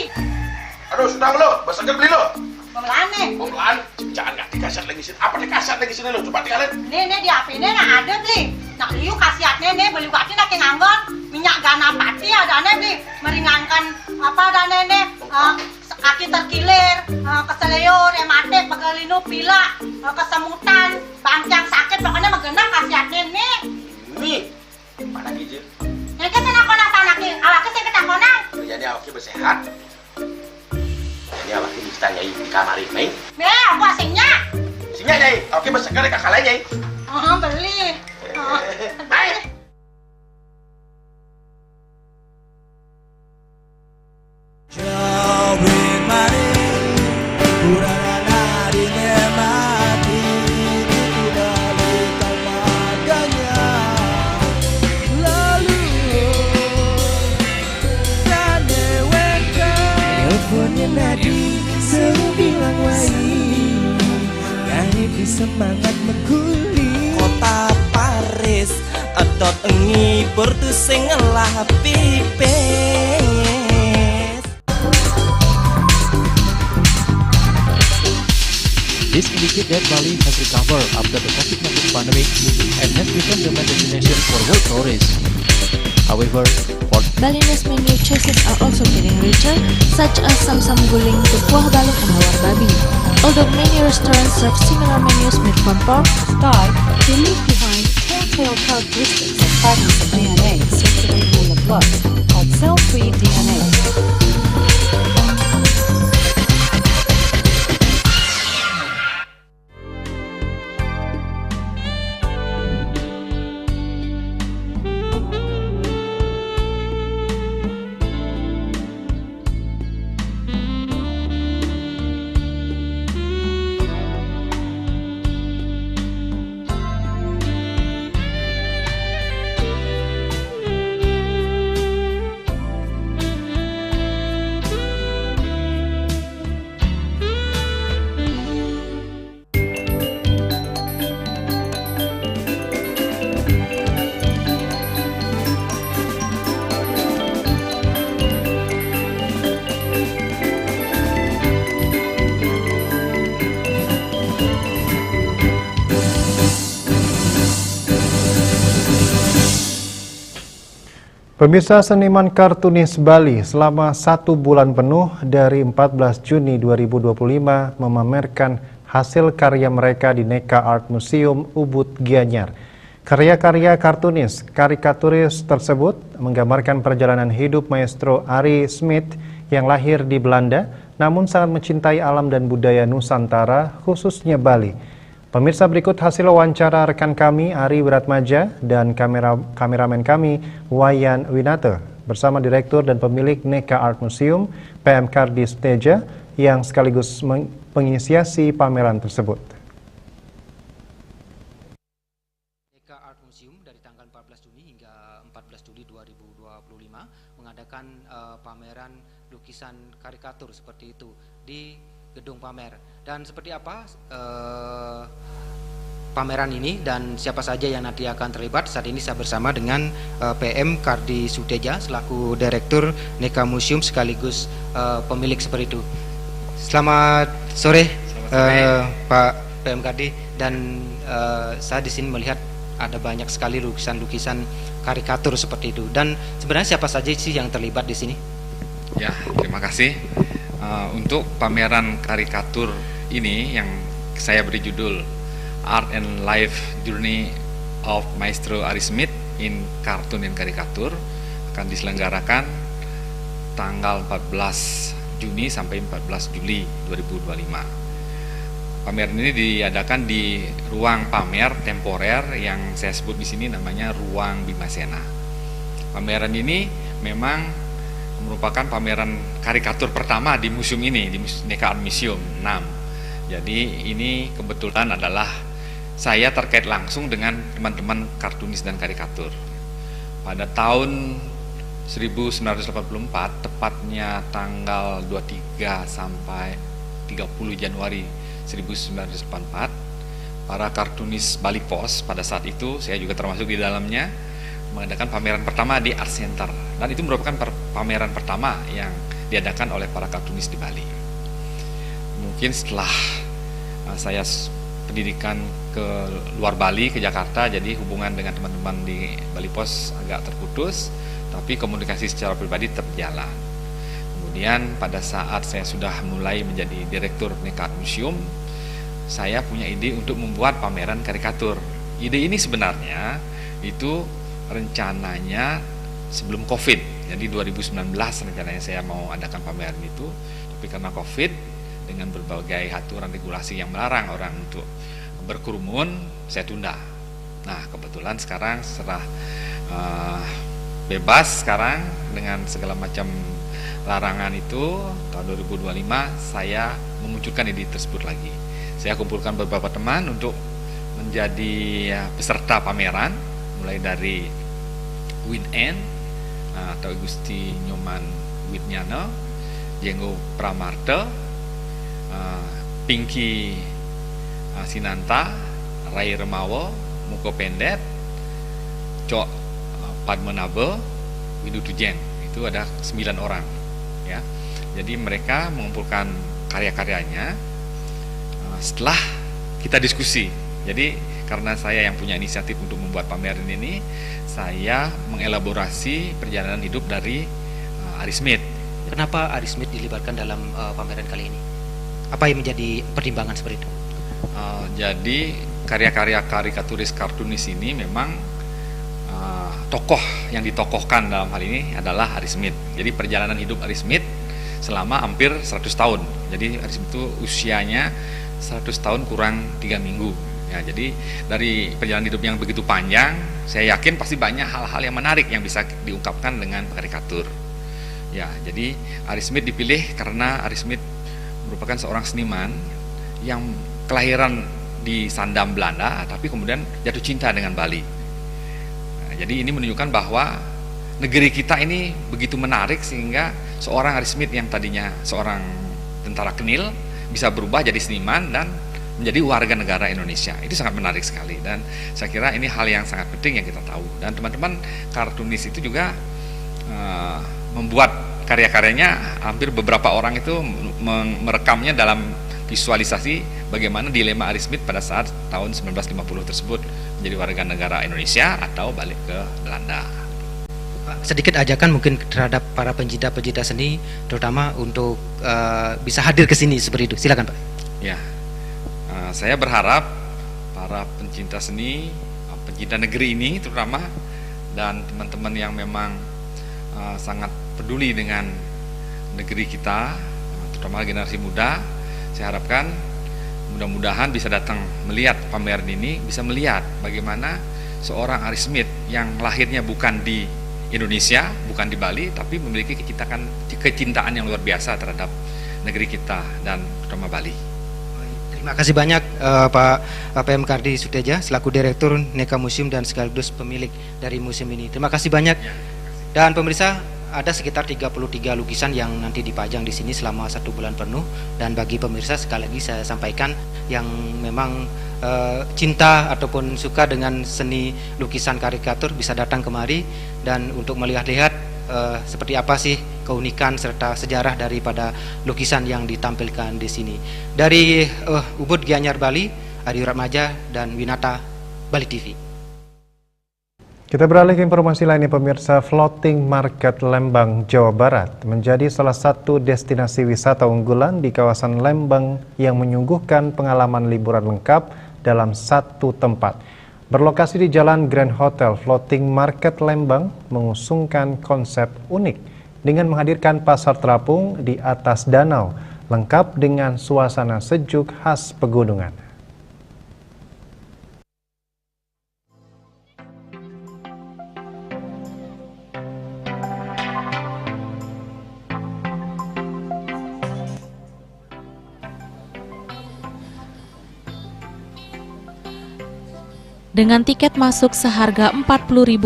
Aduh, sudah lo, bersegel beli lo. Melang nih. Melang, jangan nggak dikasat lagi sini. Apa dikasat lagi sini lo? Coba tinggalin. Nih di HP ini nak ada beli. Nak liu kasihatnya nih beli waktu nak nganggon minyak gana pati ada nih beli meringankan apa dan nih kaki terkilir, keseliur, ematik, pegelinu, pila, kesemutan, bancang sakit, pokoknya mengenang khasiatnya nih. Nih, mana gijil? Ini kan saya nak tanaki, awaknya saya ketakonan. Jadi awaknya bersehat. Jadi awaknya bisa nyai di kamar ini. Aku asingnya. Asingnya nyai, awaknya bersegar di kakak lain nyai. Beli. Baik. Semangat meguli kota Paris adot ngibur tu sing ngelah pipes. This indicates that Bali has recovered after the COVID-19 pandemic and has become the main destination for world tourists. However, Balinese menu choices are also getting richer, such as samsam guling, tukuah balung, and hawar babi. Although many restaurants serve similar menus made from pork, Start to leave behind telltale characteristics of fragments of DNA circulating in the blood called cell-free DNA. Pemirsa, seniman kartunis Bali selama 1 bulan penuh dari 14 Juni 2025 memamerkan hasil karya mereka di Neka Art Museum Ubud Gianyar. Karya-karya kartunis karikaturis tersebut menggambarkan perjalanan hidup maestro Ari Smit yang lahir di Belanda namun sangat mencintai alam dan budaya Nusantara, khususnya Bali. Pemirsa, berikut hasil wawancara rekan kami Ari Wiratmaja dan kameramen kami Wayan Winata bersama direktur dan pemilik Neka Art Museum PM Kardis Teja yang sekaligus menginisiasi pameran tersebut. Neka Art Museum dari tanggal 14 Juni hingga 14 Juli 2025 mengadakan pameran lukisan karikatur seperti itu di gedung pamer. Dan seperti apa pameran ini dan siapa saja yang nanti akan terlibat, saat ini saya bersama dengan PM Kardi Suteja selaku Direktur Neka Museum sekaligus pemilik seperti itu. Selamat sore, Pak PMKD, dan saya di sini melihat ada banyak sekali lukisan-lukisan karikatur seperti itu. Dan sebenarnya siapa saja sih yang terlibat di sini? Ya, terima kasih. Untuk pameran karikatur ini yang saya beri judul Art and Life Journey of Maestro Ari Smith in Cartoon and Karikatur akan diselenggarakan tanggal 14 Juni sampai 14 Juli 2025. Pameran ini diadakan di ruang pamer temporer yang saya sebut di sini namanya Ruang Bimasena. Pameran ini memang merupakan pameran karikatur pertama di museum ini, di Neka Art Museum 6. Jadi ini kebetulan adalah saya terkait langsung dengan teman-teman kartunis dan karikatur. Pada tahun 1984, tepatnya tanggal 23 sampai 30 Januari 1984, para kartunis Bali Pos pada saat itu, saya juga termasuk di dalamnya, mengadakan pameran pertama di Art Center. Dan itu merupakan pameran pertama yang diadakan oleh para kartunis di Bali. Mungkin setelah saya pendidikan ke luar Bali, ke Jakarta, jadi hubungan dengan teman-teman di Bali Pos agak terputus, tapi komunikasi secara pribadi tetap berjalan. Kemudian pada saat saya sudah mulai menjadi direktur Neka Art Museum, saya punya ide untuk membuat pameran karikatur. Ide ini sebenarnya itu rencananya sebelum COVID. Jadi 2019 rencananya saya mau adakan pameran itu, tapi karena COVID dengan berbagai aturan regulasi yang melarang orang untuk berkerumun, saya tunda. Nah, kebetulan sekarang setelah bebas sekarang dengan segala macam larangan itu, tahun 2025 saya memunculkan ide tersebut lagi. Saya kumpulkan beberapa teman untuk menjadi peserta pameran, mulai dari Win N atau Gusti Nyoman Widnyana, Jenggo Pramarte, Pinky Sinanta, Rai Remawa, Muko Pendet, Cok Padmanabha, Widu Tujeng. Itu ada 9 orang, ya. Jadi mereka mengumpulkan karya-karyanya setelah kita diskusi. Jadi karena saya yang punya inisiatif untuk membuat pameran ini, saya mengelaborasi perjalanan hidup dari Ari Smith. Kenapa Ari Smith dilibatkan dalam pameran kali ini? Apa yang menjadi pertimbangan seperti itu? Jadi karya-karya karikaturis kartunis ini memang tokoh yang ditokohkan dalam hal ini adalah Ari Smith. Jadi perjalanan hidup Ari Smith selama hampir 100 tahun. Jadi Ari Smith itu usianya 100 tahun kurang 3 minggu. Ya, jadi dari perjalanan hidup yang begitu panjang, saya yakin pasti banyak hal-hal yang menarik yang bisa diungkapkan dengan karikatur. Ya, jadi Ari Smith dipilih karena Ari Smith merupakan seorang seniman yang kelahiran di Sandam, Belanda, tapi kemudian jatuh cinta dengan Bali. Nah, jadi ini menunjukkan bahwa negeri kita ini begitu menarik sehingga seorang Ari Smith yang tadinya seorang tentara Kenil bisa berubah jadi seniman dan menjadi warga negara Indonesia. Itu sangat menarik sekali dan saya kira ini hal yang sangat penting yang kita tahu. Dan teman-teman kartunis itu juga membuat karya-karyanya, hampir beberapa orang itu merekamnya dalam visualisasi bagaimana dilema Ari Smith pada saat tahun 1950 tersebut menjadi warga negara Indonesia atau balik ke Belanda. Sedikit ajakan mungkin terhadap para pencinta-pencinta seni, terutama untuk bisa hadir ke sini seperti itu. Silakan Pak. Ya, saya berharap para pencinta seni, pencinta negeri ini terutama, dan teman-teman yang memang sangat peduli dengan negeri kita, terutama generasi muda, saya harapkan mudah-mudahan bisa datang melihat pameran ini, bisa melihat bagaimana seorang Ari Smith yang lahirnya bukan di Indonesia, bukan di Bali, tapi memiliki kecintaan yang luar biasa terhadap negeri kita dan terutama Bali. Terima kasih banyak Pak PM Kardi Suteja selaku Direktur Neka Museum dan sekaligus pemilik dari museum ini. Terima kasih banyak. Dan pemirsa, ada sekitar 33 lukisan yang nanti dipajang di sini selama 1 bulan penuh. Dan bagi pemirsa sekali lagi saya sampaikan yang memang cinta ataupun suka dengan seni lukisan karikatur bisa datang kemari dan untuk melihat-lihat seperti apa sih keunikan serta sejarah daripada lukisan yang ditampilkan di sini. Dari Ubud Gianyar Bali, Adi Ratmaja dan Winata, Bali TV. Kita beralih ke informasi lainnya pemirsa. Floating Market Lembang, Jawa Barat menjadi salah satu destinasi wisata unggulan di kawasan Lembang yang menyuguhkan pengalaman liburan lengkap dalam satu tempat. Berlokasi di Jalan Grand Hotel, Floating Market Lembang mengusungkan konsep unik dengan menghadirkan pasar terapung di atas danau, lengkap dengan suasana sejuk khas pegunungan. Dengan tiket masuk seharga Rp40.000,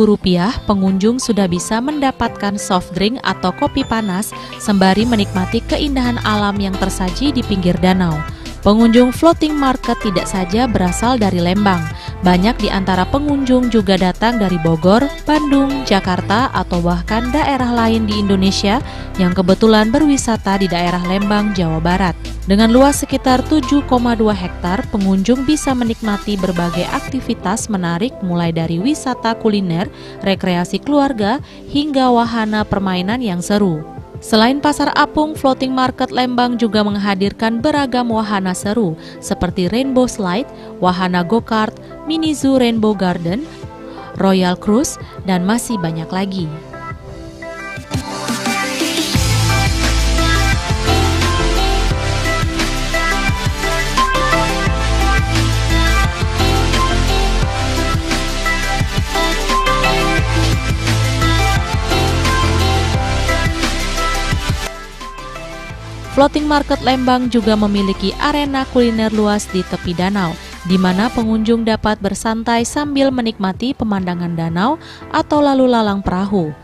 pengunjung sudah bisa mendapatkan soft drink atau kopi panas sembari menikmati keindahan alam yang tersaji di pinggir danau. Pengunjung floating market tidak saja berasal dari Lembang. Banyak di antara pengunjung juga datang dari Bogor, Bandung, Jakarta, atau bahkan daerah lain di Indonesia yang kebetulan berwisata di daerah Lembang, Jawa Barat. Dengan luas sekitar 7,2 hektar, pengunjung bisa menikmati berbagai aktivitas menarik mulai dari wisata kuliner, rekreasi keluarga, hingga wahana permainan yang seru. Selain pasar apung, Floating Market Lembang juga menghadirkan beragam wahana seru seperti Rainbow Slide, wahana go-kart, mini zoo Rainbow Garden, Royal Cruise, dan masih banyak lagi. Floating Market Lembang juga memiliki arena kuliner luas di tepi danau, di mana pengunjung dapat bersantai sambil menikmati pemandangan danau atau lalu lalang perahu.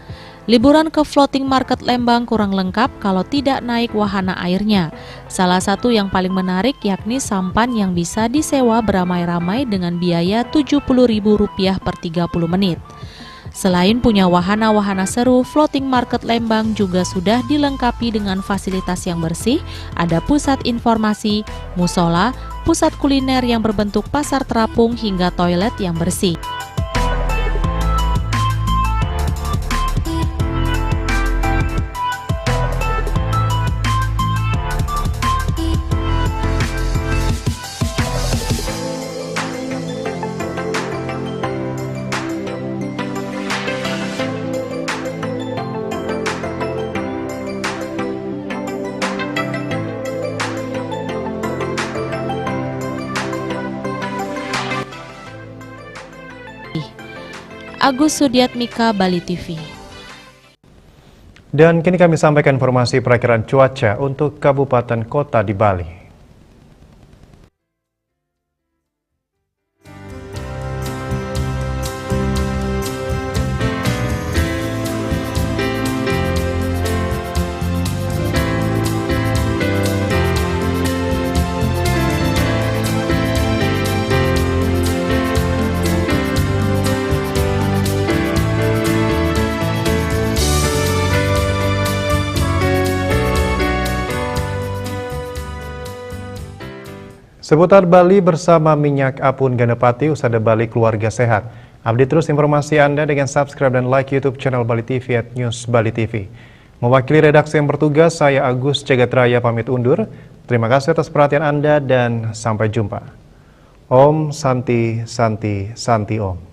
Liburan ke Floating Market Lembang kurang lengkap kalau tidak naik wahana airnya. Salah satu yang paling menarik yakni sampan yang bisa disewa beramai-ramai dengan biaya Rp70.000 per 30 menit. Selain punya wahana-wahana seru, Floating Market Lembang juga sudah dilengkapi dengan fasilitas yang bersih, ada pusat informasi, musola, pusat kuliner yang berbentuk pasar terapung hingga toilet yang bersih. Agus Sudiatmika, Bali TV. Dan kini kami sampaikan informasi perakiraan cuaca untuk kabupaten kota di Bali. Seputar Bali bersama Minyak Apun Ganapati, Usada Bali Keluarga Sehat. Update terus informasi Anda dengan subscribe dan like YouTube channel Bali TV @News Bali TV. Mewakili redaksi yang bertugas, saya Agus Jagatraya pamit undur. Terima kasih atas perhatian Anda dan sampai jumpa. Om Santi Santi Santi Om.